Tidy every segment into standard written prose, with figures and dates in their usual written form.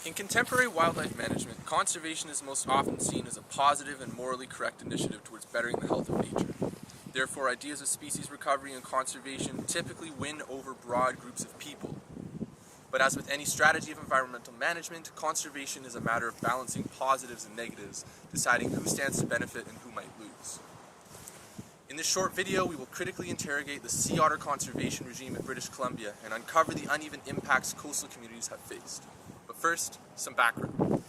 In contemporary wildlife management, conservation is most often seen as a positive and morally correct initiative towards bettering the health of nature. Therefore, ideas of species recovery and conservation typically win over broad groups of people. But as with any strategy of environmental management, conservation is a matter of balancing positives and negatives, deciding who stands to benefit and who might lose. In this short video, we will critically interrogate the sea otter conservation regime in British Columbia and uncover the uneven impacts coastal communities have faced. But first, some background.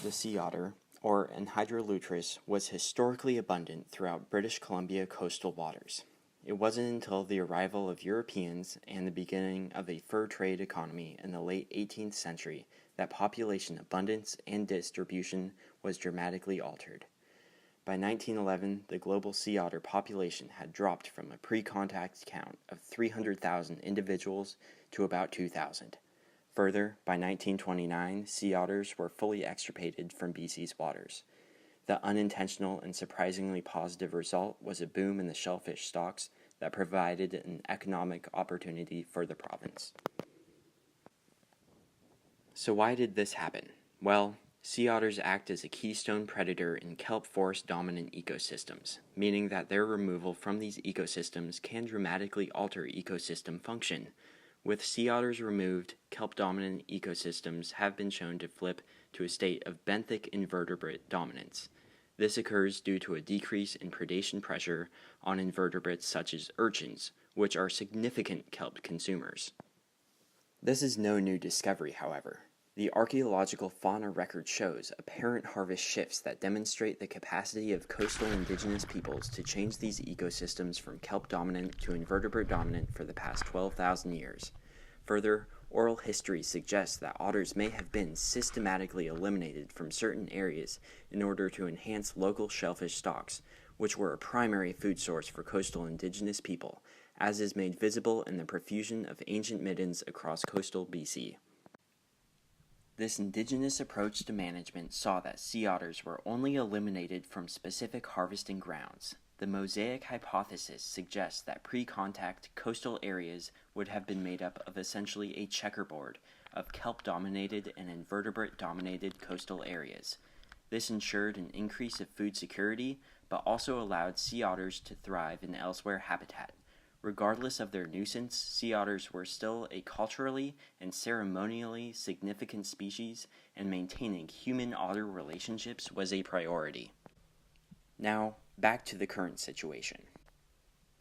The sea otter, or Anhydrolutris, was historically abundant throughout British Columbia coastal waters. It wasn't until the arrival of Europeans and the beginning of a fur trade economy in the late 18th century that population abundance and distribution was dramatically altered. By 1911, the global sea otter population had dropped from a pre-contact count of 300,000 individuals to about 2,000. Further, by 1929, sea otters were fully extirpated from BC's waters. The unintentional and surprisingly positive result was a boom in the shellfish stocks that provided an economic opportunity for the province. So why did this happen? Well, sea otters act as a keystone predator in kelp forest-dominant ecosystems, meaning that their removal from these ecosystems can dramatically alter ecosystem function. With sea otters removed, kelp-dominant ecosystems have been shown to flip to a state of benthic invertebrate dominance. This occurs due to a decrease in predation pressure on invertebrates such as urchins, which are significant kelp consumers. This is no new discovery, however. The archaeological fauna record shows apparent harvest shifts that demonstrate the capacity of coastal indigenous peoples to change these ecosystems from kelp-dominant to invertebrate-dominant for the past 12,000 years. Further, oral history suggests that otters may have been systematically eliminated from certain areas in order to enhance local shellfish stocks, which were a primary food source for coastal indigenous people, as is made visible in the profusion of ancient middens across coastal BC. This indigenous approach to management saw that sea otters were only eliminated from specific harvesting grounds. The mosaic hypothesis suggests that pre-contact coastal areas would have been made up of essentially a checkerboard of kelp-dominated and invertebrate-dominated coastal areas. This ensured an increase of food security, but also allowed sea otters to thrive in elsewhere habitat. Regardless of their nuisance, sea otters were still a culturally and ceremonially significant species, and maintaining human-otter relationships was a priority. Now, back to the current situation.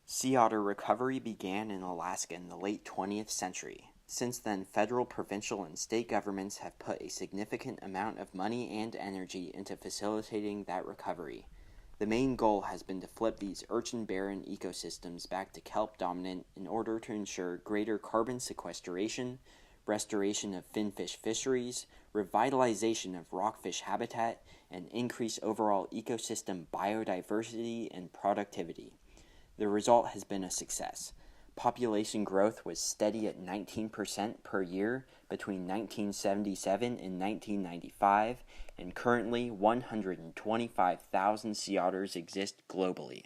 Sea otter recovery began in Alaska in the late 20th century. Since then, federal, provincial, and state governments have put a significant amount of money and energy into facilitating that recovery. The main goal has been to flip these urchin-barren ecosystems back to kelp-dominant in order to ensure greater carbon sequestration, restoration of finfish fisheries, revitalization of rockfish habitat, and increase overall ecosystem biodiversity and productivity. The result has been a success. Population growth was steady at 19% per year between 1977 and 1995, and currently 125,000 sea otters exist globally.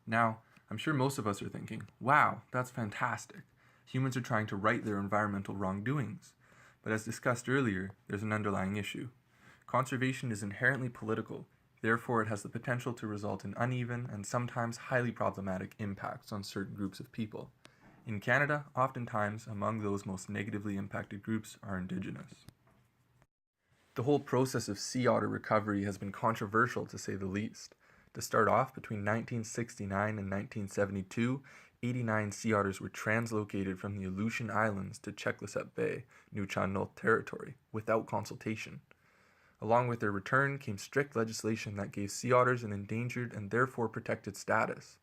Now, I'm sure most of us are thinking, wow, that's fantastic. Humans are trying to right their environmental wrongdoings. But as discussed earlier, there's an underlying issue. Conservation is inherently political. Therefore, it has the potential to result in uneven and sometimes highly problematic impacts on certain groups of people. In Canada, oftentimes among those most negatively impacted groups are Indigenous. The whole process of sea otter recovery has been controversial to say the least. To start off, between 1969 and 1972, 89 sea otters were translocated from the Aleutian Islands to Tcheklasep Bay, Nuu-chah-nulth territory, without consultation. Along with their return came strict legislation that gave sea otters an endangered and therefore protected status.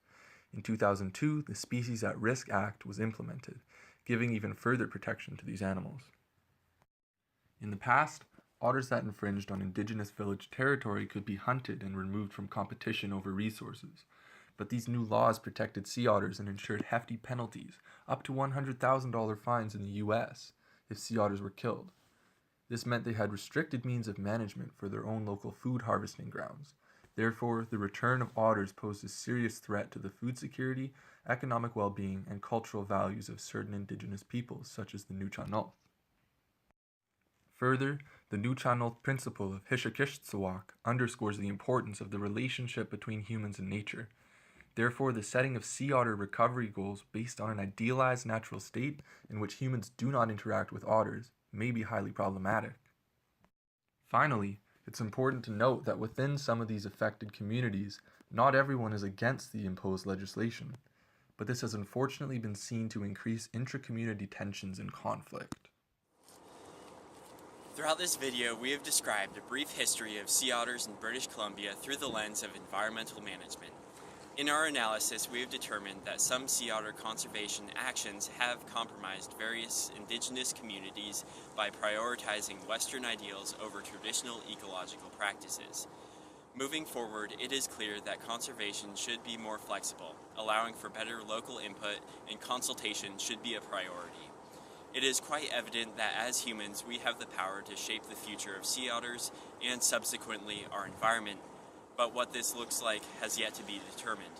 In 2002, the Species at Risk Act was implemented, giving even further protection to these animals. In the past, otters that infringed on Indigenous village territory could be hunted and removed from competition over resources. But these new laws protected sea otters and ensured hefty penalties, up to $100,000 fines in the US, if sea otters were killed. This meant they had restricted means of management for their own local food harvesting grounds. Therefore, the return of otters poses a serious threat to the food security, economic well-being, and cultural values of certain indigenous peoples, such as the Nuchanol. Further, the Nuchanol principle of Hishikishtsawak underscores the importance of the relationship between humans and nature. Therefore, the setting of sea otter recovery goals based on an idealized natural state in which humans do not interact with otters may be highly problematic. Finally, it's important to note that within some of these affected communities, not everyone is against the imposed legislation, but this has unfortunately been seen to increase intra-community tensions and conflict. Throughout this video, we have described a brief history of sea otters in British Columbia through the lens of environmental management. In our analysis, we have determined that some sea otter conservation actions have compromised various indigenous communities by prioritizing Western ideals over traditional ecological practices. Moving forward, it is clear that conservation should be more flexible, allowing for better local input, and consultation should be a priority. It is quite evident that as humans, we have the power to shape the future of sea otters and subsequently our environment, but what this looks like has yet to be determined.